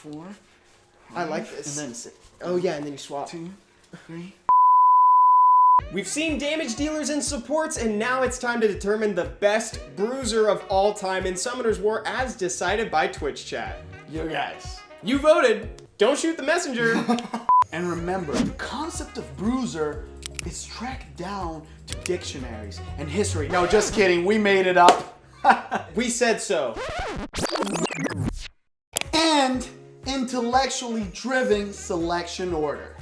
4. I like this. And then 6. Oh yeah, and then you swap. 2, 3. We've seen damage dealers and supports, and now it's time to determine the best bruiser of all time in Summoner's War as decided by Twitch chat. You guys. You voted. Don't shoot the messenger. And remember, the concept of bruiser is tracked down to dictionaries and history. No, just kidding. We made it up. We said so. And intellectually driven selection order.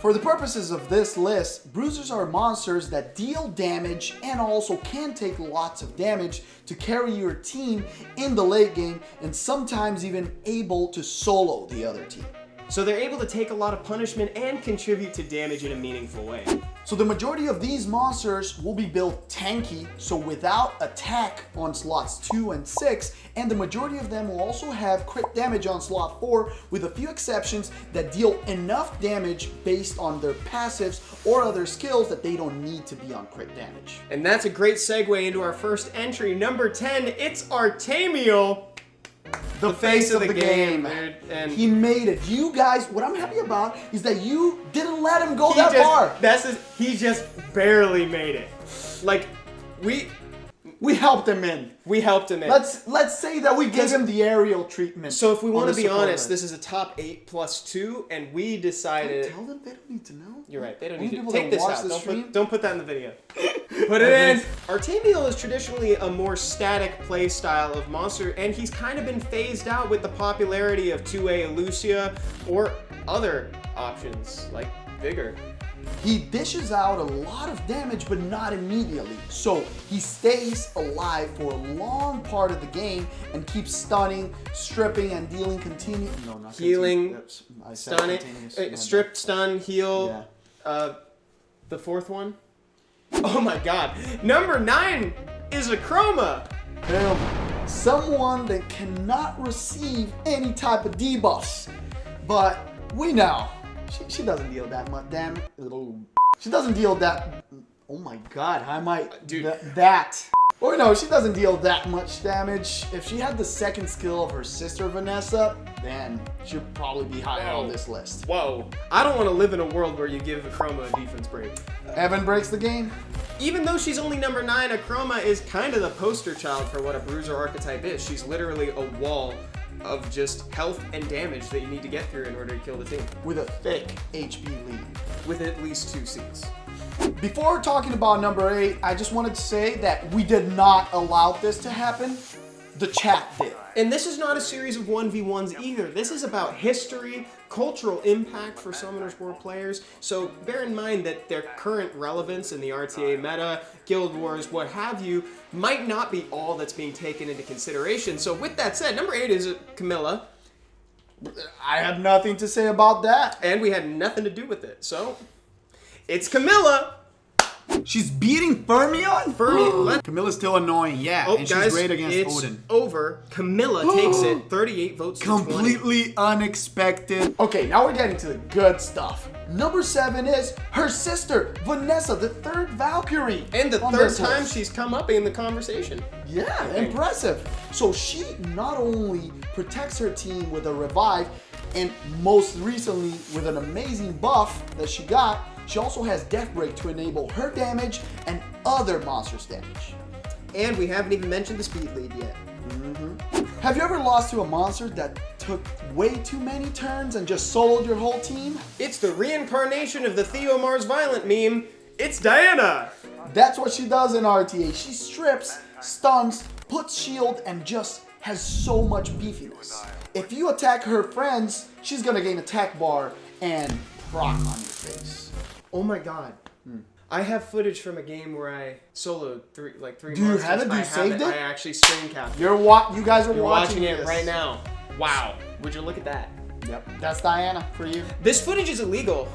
For the purposes of this list, bruisers are monsters that deal damage and also can take lots of damage to carry your team in the late game, and sometimes even able to solo the other team. So they're able to take a lot of punishment and contribute to damage in a meaningful way. So the majority of these monsters will be built tanky, so without attack on slots 2 and 6, and the majority of them will also have crit damage on slot 4, with a few exceptions that deal enough damage based on their passives or other skills that they don't need to be on crit damage. And that's a great segue into our first entry, number 10, it's Artamiel. The face of the game. Dude. And he made it. You guys, what I'm happy about is that you didn't let him go that far. He just barely made it. Like, we helped him in. We helped him in. Let's say that we gave him the aerial treatment. So if we want to be honest, this is a top 8 plus 2, and we decided. Tell them they don't need to know. You're right. They don't Only need to people take that this watch out. the Don't put that in the video. Put it in. Artamiel is traditionally a more static play style of monster, and he's kind of been phased out with the popularity of 2A Lucia or other options like Vigor. He dishes out a lot of damage, but not immediately. So he stays alive for a long part of the game and keeps stunning, stripping, and dealing healing, stunning, strip, stun, heal. Yeah. The fourth one. Oh my God! Number 9 is Akroma. Someone that cannot receive any type of debuffs, but we know. She doesn't deal that much damage. She doesn't deal that. Oh my God, I might. Dude. That. Or no, she doesn't deal that much damage. If she had the second skill of her sister Vanessa, then she'd probably be higher on this list. Whoa. I don't want to live in a world where you give Akroma a defense break. Evan breaks the game. Even though she's only number 9, Akroma is kind of the poster child for what a bruiser archetype is. She's literally a wall of just health and damage that you need to get through in order to kill the team. With a thick HP lead. With at least 2 Cs. Before talking about number 8, I just wanted to say that we did not allow this to happen. The chat did. And this is not a series of 1v1s either. This is about history, cultural impact for Summoner's War players. So bear in mind that their current relevance in the RTA meta, Guild Wars, what have you, might not be all that's being taken into consideration. So with that said, number 8 is Camilla. I have nothing to say about that. And we had nothing to do with it. So it's Camilla. She's beating Fermion? Camilla's still annoying, yeah. Oh, and guys, she's great against it's Odin. Over. Camilla takes it. 38 votes to 20. Completely unexpected. Okay, now we're getting to the good stuff. Number 7 is her sister, Vanessa, the 3rd Valkyrie. And the 3rd time she's come up in the conversation. Yeah, impressive. So she not only protects her team with a revive, and most recently with an amazing buff that she got, she also has Death Break to enable her damage and other monsters' damage. And we haven't even mentioned the speed lead yet. Have you ever lost to a monster that took way too many turns and just soloed your whole team? It's the reincarnation of the Theo Mars Violent meme. It's Diana. That's what she does in RTA. She strips, stuns, puts shield, and just has so much beefiness. If you attack her friends, she's gonna gain attack bar and proc on your face. Oh my God. I have footage from a game where I soloed three monsters. Do you have it? You saved it? I actually screen capped. You guys are watching it this right now. Wow. Would you look at that? Yep. That's Diana for you. This footage is illegal,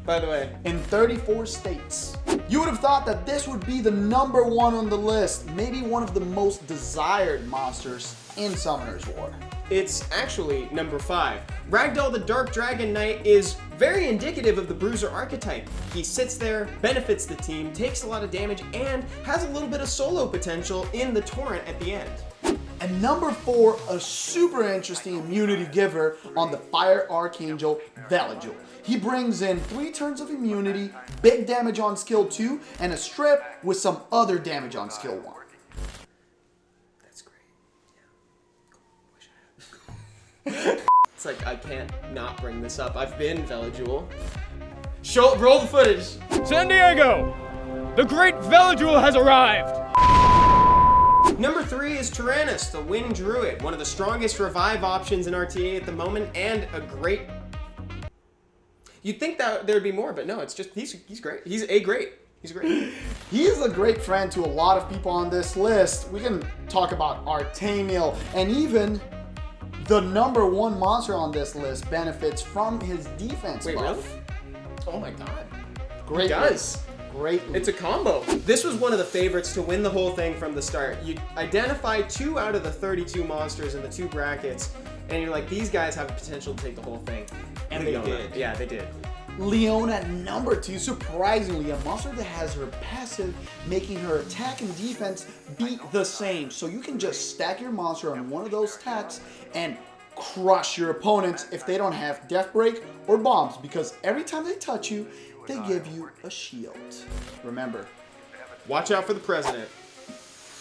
by the way. In 34 states. You would have thought that this would be the number 1 on the list. Maybe one of the most desired monsters in Summoner's War. It's actually number 5. Ragdoll the Dark Dragon Knight is very indicative of the bruiser archetype. He sits there, benefits the team, takes a lot of damage, and has a little bit of solo potential in the torrent at the end. And number 4, a super interesting immunity giver on the Fire Archangel, Velajuel. He brings in 3 turns of immunity, big damage on skill 2, and a strip with some other damage on skill 1. That's great. Yeah. It's like, I can't not bring this up. I've been Velajuel. Roll the footage. San Diego, the great Velajuel has arrived. Number 3 is Taranis, the Wind Druid, one of the strongest revive options in RTA at the moment, and a great... You'd think that there'd be more, but no, it's just, he's great. He's great. He's great. He is a great friend to a lot of people on this list. We can talk about Artamiel, and even the number 1 monster on this list benefits from his defense Wait, buff. really? Oh my god. Great. He does. Greatly. It's a combo. This was one of the favorites to win the whole thing from the start. You identify 2 out of the 32 monsters in the 2 brackets, and you're like, these guys have the potential to take the whole thing. And Leona. they did. Yeah, they did. Leona at number 2, surprisingly, a monster that has her passive, making her attack and defense be the same. So you can just stack your monster on one of those attacks and crush your opponents if they don't have Death Break or bombs, because every time they touch you, they give you a shield. Remember. Watch out for the president.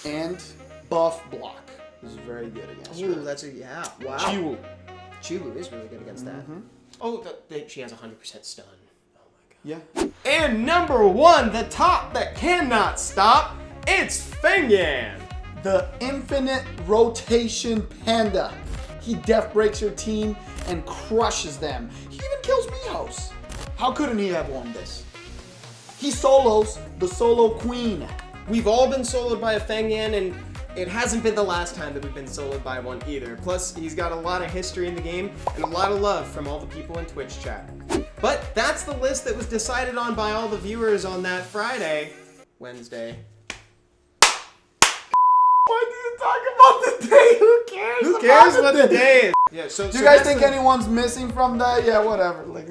And buff block. This is very good against her. Ooh, that's a, yeah. Wow. Chiwu. Chiwu is really good against that. Oh, she has 100% stun. Oh my god. Yeah. And number 1, the top that cannot stop, it's Feng Yan. The infinite rotation panda. He death breaks your team and crushes them. He even kills Mijos. How couldn't he have won this? He solos the solo queen. We've all been soloed by a Feng Yan, and it hasn't been the last time that we've been soloed by one either. Plus, he's got a lot of history in the game and a lot of love from all the people in Twitch chat. But that's the list that was decided on by all the viewers on that Wednesday. Why did you talk about the day? Who cares? Who cares what the day is? Yeah, Do you guys think anyone's missing from that? Yeah, whatever. Like